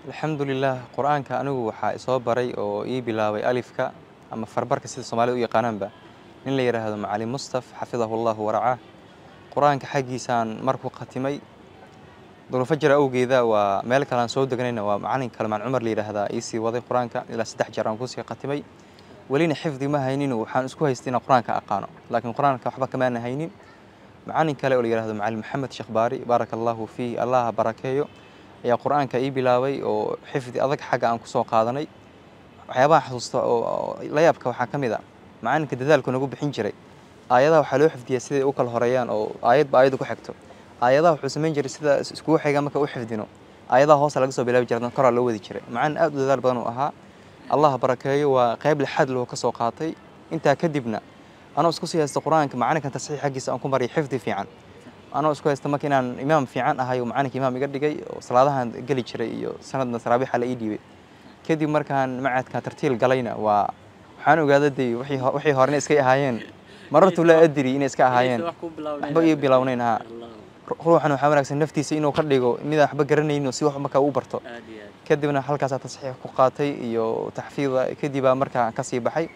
الحمد لله قرآنك أنو وحا إسoo baray oo ii bilaabay alifka ama farbarka sida Soomaalidu u yaqaanaanba in la yiraahdo Macallin Mustaf xafidahullah wa ra'ah quraanka xaqiisaan markuu qatimay duruufo jira awgeeda waa meel kale aan soo deganayna waa macallin kalmaan Cumar la yiraahdaa ii waday quraanka ilaa 3 jeer aan ku sii qatimay walina xifdi ma haynin waxaan isku haystina quraanka aqaano laakiin quraanka waxba kama haynin macallin kale oo la yiraahdo Macallin Maxamed Sheekh Baari barakallahu fihi Allah barakeeyo يا قرآن كأي بلاوي أو حفظ أذك حاجة عن كسوق قاضني وحيابها حصوص لا يبكى وحكم ذا مع إن كده ذلك نقول بحنجري آياتها وحلو حفظ يسيد أوكل هريان أو آيات بآيات وحكته آياتها وحسمين جري سيدا سكوه حاجة ما كأو حفظينه آياتها هوصل لقصة بلاوي جردن قرر لو ذي شري مع إن أبد ذلك بنو أها الله بركة وقابل الحد اللي هو كسوق قاطي أنت كدبنا أنا أسكسي هذا القرآن كمعنا كان تصحيح حقي سأكون بري حفظي في عن أنا أسكو استمك إن إمام في عن أهاي ومعانك إمام يقدر جاي وصلاتها قلي شري سند نصرابي على إيدي كذي مركان معت كترتيل قلينا وحانو قاددي وحي هارني إسكي هايين مرت ولا أدري إن إسكي هايين بقي بلاونينها روح أنا حمرك سنفتي سينو كرديجو إن إذا حب قرني إنه سوى مكا أوبرتو كذي من حلقة تصحيح قاطي يو تحفيظ كذي بقى مركا كسي بحي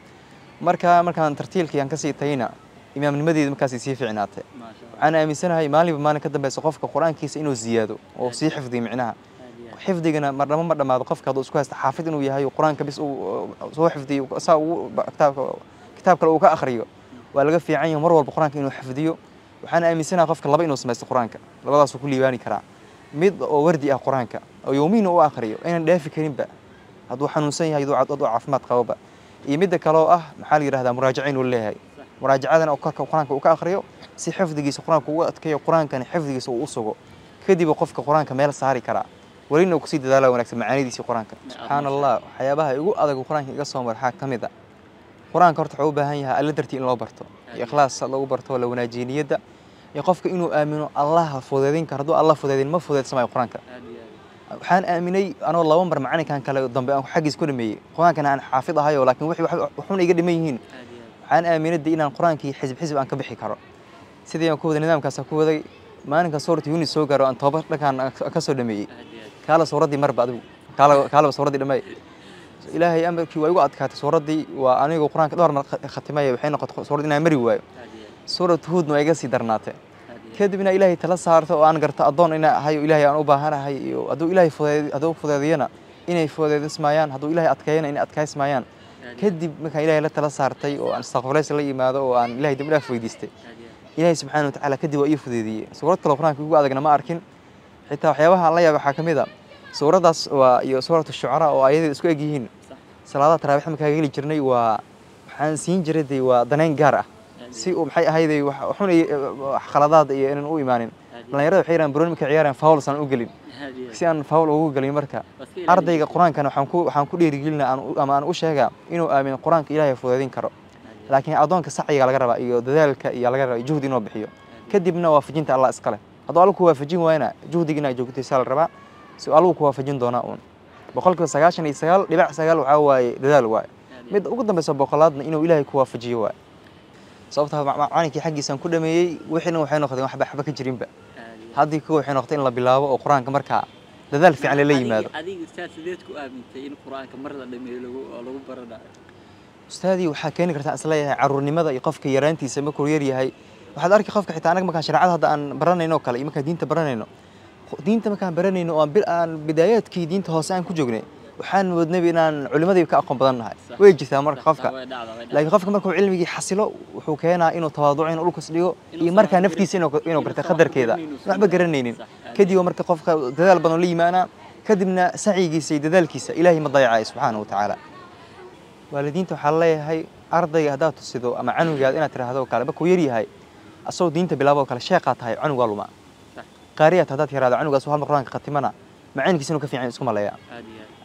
مركان ترتيل كي كسي تينا إمام المدي مكاسي سيف عناته أنا أمسنها مالي بما كتب بس قفك القرآن كيس إنه زيادة أو سي حفظي معناها حفظي أنا مرة ما قفك هذا أسكوها حافظ إنه يهاي القرآن كبس سو حفظي وسا كتاب كله وكأخريه ولا في عين مرة بالقرآن إنه حفظيه وأنا أمسنها قفك الله بينه سمعت القرآن الله سكول يباني كرا مد وردي القرآن أو يومين أو آخريه أنا دافع كريم بقى هذا حنوسين هذا عفمات قوبة يمد كلاه محل هذا مراجعين ولا هاي مراجعة أو كقرآن وكآخريه si xifdigiisa quraanka uu adkeeyo quraankan xifdigiisa uu sugo kadib qofka quraanka meel saari kara walina uu ku sii dadaalo wanaagsan macaanidiisa quraanka subhanallah waxyaabaha ugu adag quraanka iga soo marxaa kamida quraanka horta wuxuu u baahan yahay alla dartii in loo barto ikhlaas lagu barto la wanaajiniyada iyo qofka inuu aamino Allah fudeedin kardo Allah fudeedin ma fudeed samay quraanka waxaan aaminay anoo laba mar macaaninkan kale dambe aan xaqiis ku dhameeyay quraankan aan xaafid ahayo laakiin wuxuu iga dhiman yihiin waxaan aaminay inaan quraankii xisb aan ka bixi karo sidii aan ku wada nidaamkaas ku waday maalinka suurta Yunus soo gaaro aan toba dhakan ka soo dhameeyay kala suuradii marba adigu kala suuradii dhamay ilaahay amarkii waa igu adkaatay suuradii waa anigu quraanka dhowr mar khatimay waxay noqotay suuradii inaan mari waayo suurad Hud ma iga sii darnaatay kadibna ilaahay tala saarto oo aan garto adoon ina hayo ilaahay aan u baahanahay iyo aduu ilaahay fudeediyana inay fudeedismayaan haduu ilaahay adkeeyana inay adkeysmayaan kadib marka ilaahay la tala saartay oo aan astaghfirullah la yimaado oo aan ilaahay dib dhaaf weydiistay إلهي سبحانه وتعالى كدي وإيف ذي سورة القرآن كيقول أذكر ما أركن حتى وحياها الله يبقى حكمي سورة داس وسورة الشعراء وآيات الأسكوي جيهين صلاة تراويح مكاجيل جرني وحنسين جردي ودنين جارة سي ومحي هاي وحون خلادات إن أو إيمان لا يرد حيرا برون مكعيارا فاول سان أوجلين سيان فاول أوجلين مركا أرضي القرآن كانوا حنكو رجلنا أن أوشها إنه آمن القرآن إلهي فوذين كرو لكن أظن سعي على جربة ذلك على جربة جهد إنه بحيه كدبنا وافجين الله إسقله أضلوا وافجين وين جهدنا جهد سال الربع سؤالوا وافجين دوناون بقولك سجاشن يسال لبع سجال وعواي ذلك واي مد وقدم بس بقولاتنا إنه إلهي كوافجيه واي صوتها معاني كي حقي سان كل ما وحين أخذ حبة كجرين بقى هذه كوا حين أخذين الله بالله وقرآن كمركع ذلك فعل لي ماذا هذه أستاذ سيدتكم آمنتين القرآن كمرة لما لو برنا أستاذي وحكيني كرت أصليها عروني ماذا يقفك يرانتي سمك كوريري هاي واحد أركي قفك حتى أنا ما كان شرعات هذا أن براني نو كلا ما كان دين تبراني نو دين ما كان براني نو أن بدايات كي دين تهاسان كوجوجني وحن ودنا بينا علماء ذي كأقوم بدنا هاي ويجي ثامر قفك لكن قفك مركو علمي حصله وحكينا إنه تواضعين أقول كسليو يمركها نفتي سينو كرت خدر كذا نحب قرنينين كدي ومركو قفك ذال بنو لي ما أنا كدبنا سعي سيد ذلك إلهي ما ضيع سبحانه وتعالى والدينته حلاه هاي أرضي هذا تصيدو أما عنو قاعد أنا ترى هذا وكاله بكو يري هاي أصو دينته بلابو كاله شاقات هاي عنو قالوا ما قارية هذا ترى هذا عنو قاسوا هالقرآن ختمنا مع إنك سنو كفي عن اسمه الله يا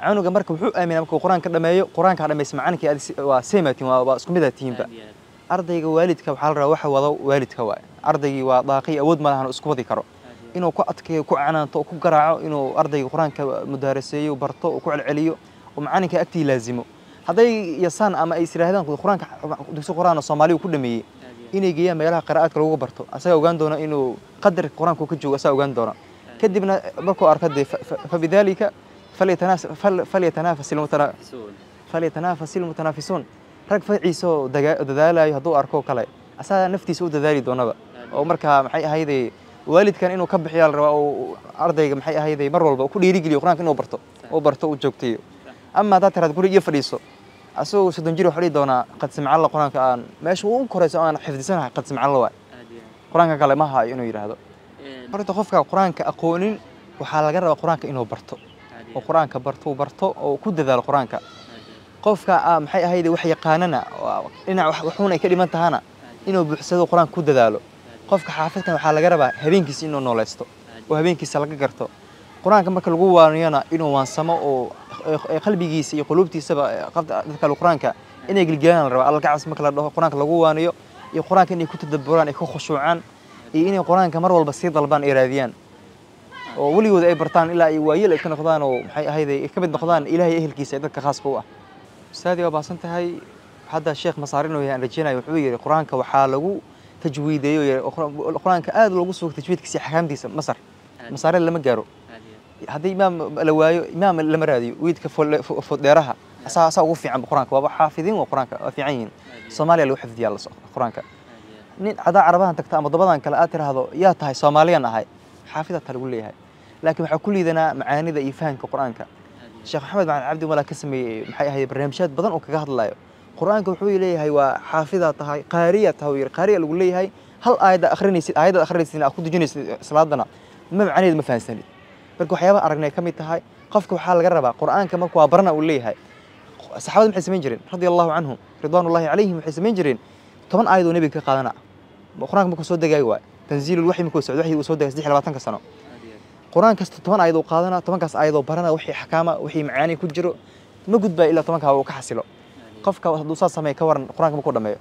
عنو جمرك بحق أمين أمك قرآن كذا ما قرآن كذا ما يسمع عنك وسمتي واسكم ذا تيم بقى أرضي والدك وحال روح وضو والدك هواي أرضي وضاقي أود ما له اسكم ذي كرو إنه كأتك كعنان تو كجرع إنه أرضي قرآن كمدرسي وبرتو وكعل عليو ومعانك أكتي لازمه هذا يسان أما أي سيرة هذا القرآن دكتور القرآن الصومالي وكل مية إني جيا ما يلها قراءات كلو برتو أسأل وجندونا إنه قدر القرآن كوكجو أسأل وجندونا كدبنا بركو أركض فبذلك فليتنافس المتنافسون rag faciiso dadaalayo hadduu arko kale asaga naftiisa u dadaali doonaba oo markaa maxay ahaydee waalidkan inuu ka bixiyo la rabaa oo ardayga maxay ahaydee mar walba ku dhiirigeliyo quraanka inuu barto oo joogteeyo ama hadaad tiraad guriga fadhiiso asoo 30 jir wax dhigi doonaa qad simcalla quraanka aan meesha uu korayso aan xifdisanahay qad simcalla waa quraanka kale ma hayo inuu yiraahdo horta qofka quraanka aqoonin waxa laga rabaa quraanka inuu barto oo quraanka barto oo ku dadaalo quraanka qofka maxay ahayd wax yaqaanana dhinac waxuna ka dhiman tahana inuu buuxsado quraanka ku dadaalo qofka xaafidkan waxa laga rabaa habeenkiisa inuu nooleesto oo habeenkiisa laga garto quraanka marka lagu waaniyana inuu waansamo oo qalbigiisa iyo qulubtiisaba dadka quraanka inay gilgilaan la rabaa alkaas marka la dhaho quraanka lagu waaniyo iyo quraanka inay ku tadabburaan ay ku khushuucaan iyo inay quraanka mar walba si dalbaan ay raadiyaan oo waligood ay bartaan ilaa ay waayeel ay ka noqdaan oo maxay ahayd ay ka mid noqdaan ilaahay ehelkiisa dadka khaaska u ah استاذي وباسن تهي هذا الشيخ مصارينو يعني رجينا wuxuu yiri quraanka waxa lagu tajwiideeyo quraanka aad loogu soo tajwiidkiisa xakaamtiisa masar lama gaaro hadii imaam la waayo imaam lama raadiyo wiidka fodheeraha asaa ugu fiican quraanka waa xaafidiin oo quraanka fiican yihiin Soomaaliya lagu xifdiyaa quraanka nin ada carabahan tagta ama dabadan kale aad tiraahdo yaa tahay Soomaaliyan ahay xaafidata lagu leeyahay laakiin waxa ku liidana macaanida iyo fahanka quraanka الشيخ محمد بن عبد ولا كسمي محي هي برنامجات بدن oo kaga hadlayo quraanka wuxuu leeyahay waa xaafida tahay qaariya tahay qaariya lagu leeyahay hal aayada akhrinaysid aad ku dujinaysid salaadana ma macnaheedu ma fahansanid marka waxyaabo aragnay kamid tahay qofka waxa laga rabaa quraanka markuu waa barana uu leeyahay saxaabada maxay sameyn jireen radiyallahu anhum ridwanullahi alayhim waxay sameyn jireen 10 aayado nabiga ka qaadana quraanka markuu soo degay waa tanziilul wahyi markuu socdo wahyi uu soo degay 23 sano قرآن كست 10 آيات وقادنا 10 كاس آيات وبرنا وحي حكامة وحي معاني كجرو ما قد بقى إلا 10 كا وكحسلو قفك دوسات سماي كورن قرآن كم كودا ما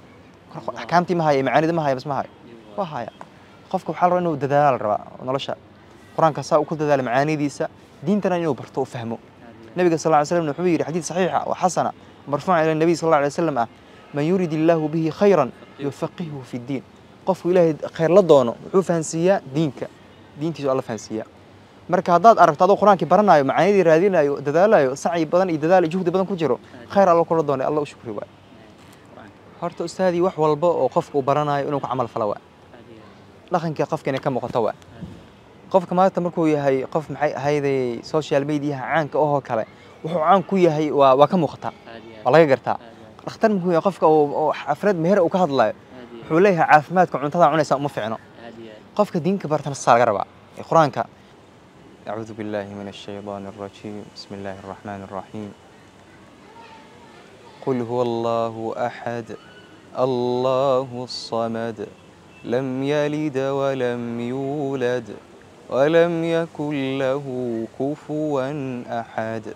حكامتي ما هي معاني ده ما هي بس ما هي وهاي قفك وحال إنه دلال ربع نلاشى قرآن كسا وكل دلال معاني ديسا دين ترى إنه برتو فهمه النبي صلى الله عليه وسلم نحوي حديث صحيحة وحسنة مرفوع إلى النبي صلى الله عليه وسلم من يريد الله به خيرا يفقهه في الدين قف إله خير لضانه وفهنسية دينك سؤال فهنسية marka hadaad aragto adoo quraanka baranayo macaanidi raadinayo dadaalayo saci badan iyo dadaal juhdi badan ku jiro khayr Allah kula doonay Allah u shukri waa horta ustaadi wax walba oo qofku baranayo inuu ku amal falo waa dhaqanka qofkana ka muuqato waa qofka maanta markuu yahay qof maxay ahayday social media caanka oo kale wuxuu caan ku yahay waa ka muuqata waa laga gartaa dhakhtar markuu yahay qofka oo afraad meher uu ka hadlayo wuxuu leeyahay caafimaadka cuntada cunaysa uma fiicno qofka diinka bartana saar rabaa quraanka أعوذ بالله من الشيطان الرجيم بسم الله الرحمن الرحيم قل هو الله أحد الله الصمد لم يلد ولم يولد ولم يكن له كفوا أحد